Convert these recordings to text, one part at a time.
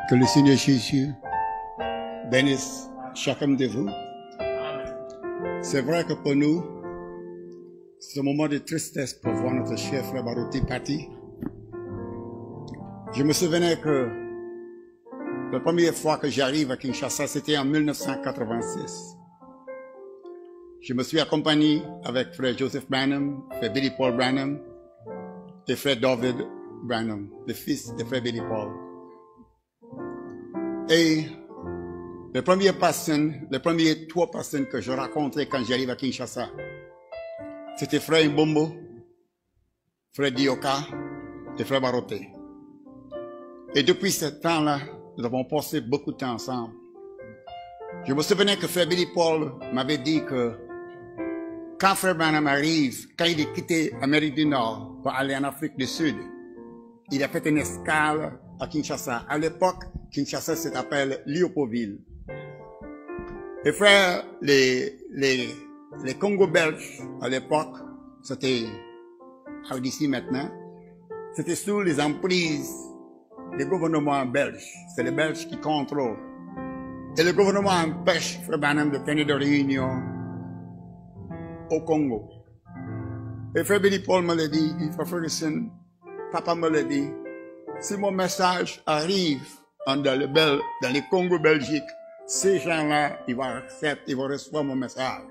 Que le Seigneur Jésus bénisse chacun de vous. C'est vrai que pour nous, c'est un moment de tristesse pour voir notre cher frère Barouti parti. Je me souvenais que la première fois que j'arrive à Kinshasa, c'était en 1986. Je me suis accompagné avec frère Joseph Branham, frère Billy Paul Branham et frère David Branham, le fils de frère Billy Paul. Et les premières trois personnes que je rencontrais quand j'arrive à Kinshasa, c'était frère Mbombo, frère Dioka et frère Baroté. Et depuis ce temps-là, nous avons passé beaucoup de temps ensemble. Je me souvenais que frère Billy Paul m'avait dit que quand frère Branham arrive, quand il a quitté l'Amérique du Nord pour aller en Afrique du Sud, il a fait une escale à Kinshasa. À l'époque, Kinshasa s'appelle Léopoldville. Et frère, les Congo belges, à l'époque, c'était d'ici maintenant, c'était sous les emprises des gouvernements belges. C'est les Belges qui contrôlent. Et le gouvernement empêche frère Branham de tenir de réunion au Congo. Et frère Billy Paul me l'a dit, frère Ferguson, papa me l'a dit, si mon message arrive dans les Congo Belgique, ces gens-là, ils vont accepter, ils vont recevoir mon message.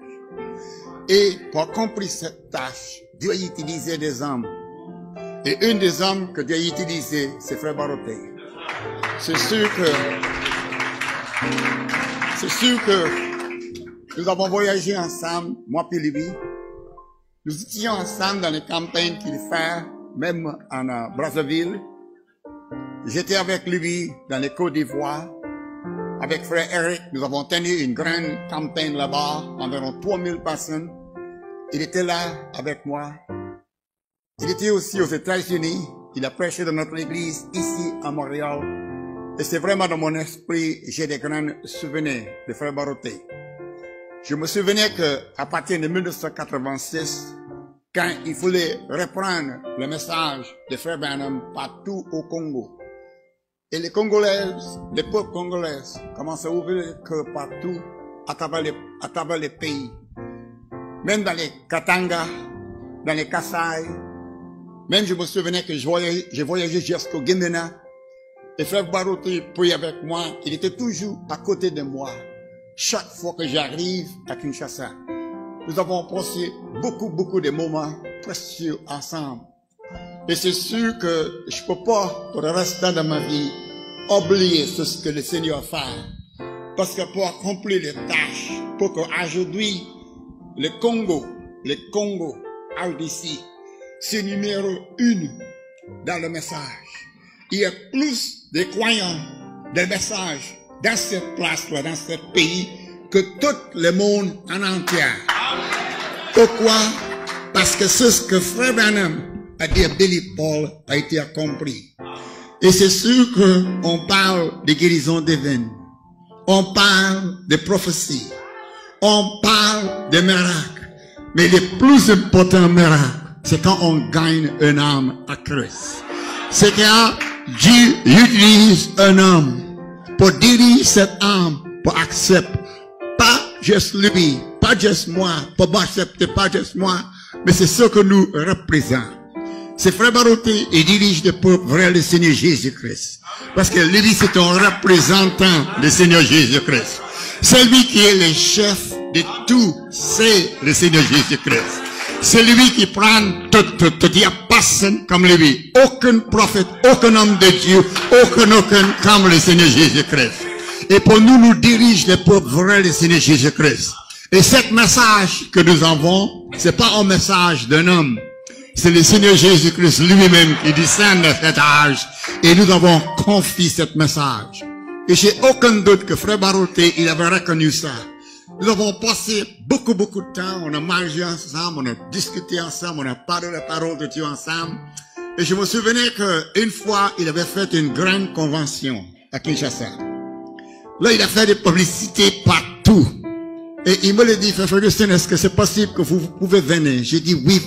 Et pour accomplir cette tâche, Dieu a utilisé des hommes. Et une des hommes que Dieu a utilisé, c'est frère Baroté. C'est sûr que nous avons voyagé ensemble, moi puis lui. Nous étions ensemble dans les campagnes qu'il fait, même en Brazzaville. J'étais avec lui dans les Côtes d'Ivoire. Avec frère Eric, nous avons tenu une grande campagne là-bas, environ 3000 personnes. Il était là avec moi. Il était aussi aux États-Unis. Il a prêché dans notre église ici à Montréal. Et c'est vraiment dans mon esprit, j'ai des grands souvenirs de frère Baroté. Je me souvenais qu'à partir de 1986, quand il voulait reprendre le message de frère Branham partout au Congo, et les Congolaises, les peuples congolais commencent à ouvrir le cœur partout à travers les pays. Même dans les Katanga, dans les Kasaï. Même je me souvenais que j'ai voyagé jusqu'au Guinée. Et frère Baroté priait avec moi. Il était toujours à côté de moi. Chaque fois que j'arrive à Kinshasa, nous avons passé beaucoup de moments précieux ensemble. Et c'est sûr que je peux pas, pour le restant de ma vie, oublier ce que le Seigneur a fait. Parce que pour accomplir les tâches, pour qu'aujourd'hui, le Congo, RDC, c'est numéro 1 dans le message. Il y a plus de croyants, de messages dans cette place-là, dans ce pays, que tout le monde en entier. Pourquoi? Parce que c'est ce que frère Branham a dit à Billy Paul a été accompli. Et c'est sûr qu'on parle de guérison divine. On parle de prophétie. On parle de miracles. Mais le plus important miracle, c'est quand on gagne un âme à Christ. C'est quand Dieu utilise un homme pour diriger cette âme, pour accepter. Pas juste lui, pas juste moi, pour m'accepter, pas juste moi, mais c'est ce que nous représentons. C'est frère Baroté, il dirige le peuple vers le Seigneur Jésus-Christ. Parce que lui, c'est un représentant du Seigneur Jésus-Christ. C'est lui qui est le chef de tout, c'est le Seigneur Jésus-Christ. C'est lui qui prend tout. Il n'y a personne comme lui. Aucun prophète, aucun homme de Dieu, aucun comme le Seigneur Jésus-Christ. Et pour nous dirige le peuple vers le Seigneur Jésus-Christ. Et ce message que nous avons, c'est pas un message d'un homme. C'est le Seigneur Jésus-Christ lui-même qui descend de cet âge. Et nous avons confié ce message. Et j'ai aucun doute que frère Baroté, il avait reconnu ça. Nous avons passé beaucoup de temps, on a mangé ensemble, on a discuté ensemble, on a parlé la parole de Dieu ensemble. Et je me souvenais qu'une fois, il avait fait une grande convention à Kinshasa. Là, il a fait des publicités partout. Et il me l'a dit, frère Ferguson, est-ce que c'est possible que vous pouvez venir? J'ai dit oui,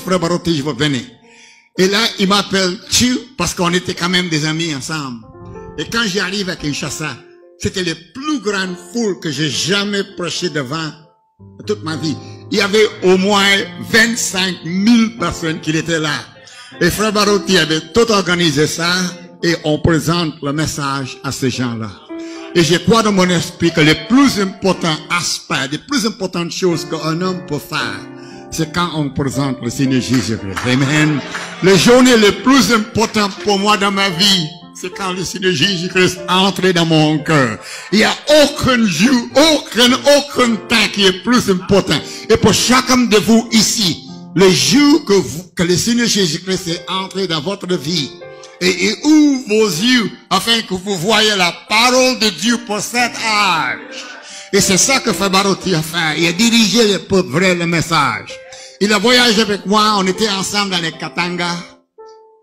frère Baroté, je vais venir. Et là, il m'appelle tu, parce qu'on était quand même des amis ensemble. Et quand j'arrive à Kinshasa, c'était les plus grandes foules que j'ai jamais prêché devant toute ma vie. Il y avait au moins 25 000 personnes qui étaient là. Et Frère Barotti avait tout organisé ça et on présente le message à ces gens-là. Et je crois dans mon esprit que les plus importants aspects, les plus importantes choses qu'un homme peut faire, c'est quand on présente le Seigneur Jésus-Christ. Amen. Les journées les plus importantes pour moi dans ma vie, c'est quand le Seigneur Jésus-Christ entre dans mon cœur. Il n'y a aucun jour, aucun temps qui est plus important. Et pour chacun de vous ici, le jour que le Seigneur Jésus-Christ est entré dans votre vie, et ouvre vos yeux afin que vous voyez la parole de Dieu pour cet âge. Et c'est ça que Frère Barotti a fait. Il a dirigé le peuple vrai, le message. Il a voyagé avec moi. On était ensemble dans les Katanga,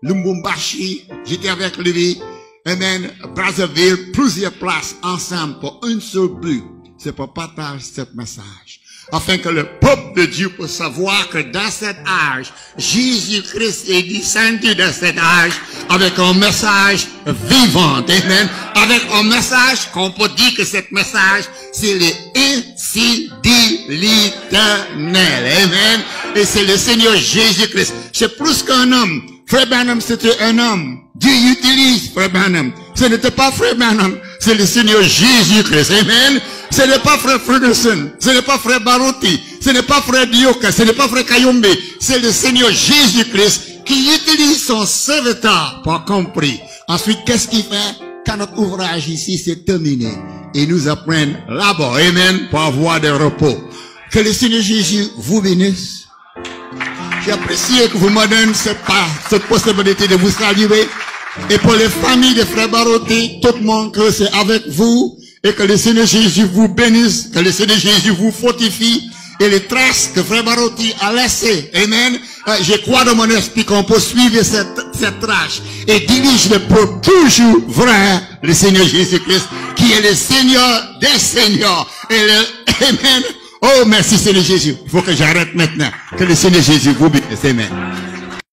Lubumbashi. J'étais avec lui. Amen. Brazzaville, plusieurs places ensemble pour un seul but. C'est pour partager ce message. Afin que le peuple de Dieu puisse savoir que dans cet âge, Jésus-Christ est descendu dans cet âge avec un message vivant. Amen. Avec un message qu'on peut dire que ce message, c'est le ainsi dit l'Éternel. Amen. Et c'est le Seigneur Jésus-Christ. C'est plus qu'un homme. Frère Branham, c'était un homme. Dieu utilise Frère Branham. Ce n'était pas Frère Branham, c'est le Seigneur Jésus-Christ. Amen. Ce n'est pas Frère Ferguson, ce n'est pas Frère Barotti, ce n'est pas Frère Dioka, ce n'est pas Frère Kayombe. C'est le Seigneur Jésus-Christ qui utilise son serviteur pour compris. Ensuite, qu'est-ce qu'il fait? Quand notre ouvrage ici c'est terminé, il nous apprenne là-bas. Amen. Pour avoir des repos. Que le Seigneur Jésus vous bénisse. J'apprécie que vous me donnez cette possibilité de vous saluer. Et pour les familles de Frère Barotti, tout mon cœur c'est avec vous. Et que le Seigneur Jésus vous bénisse, que le Seigneur Jésus vous fortifie. Et les traces que Frère Barotti a laissées, amen, je crois dans mon esprit qu'on peut suivre cette trace et dirige le peuple toujours vers le Seigneur Jésus-Christ, qui est le Seigneur des Seigneurs. Et amen. Oh, merci Seigneur Jésus. Il faut que j'arrête maintenant. Que le Seigneur Jésus vous bénisse. Amen.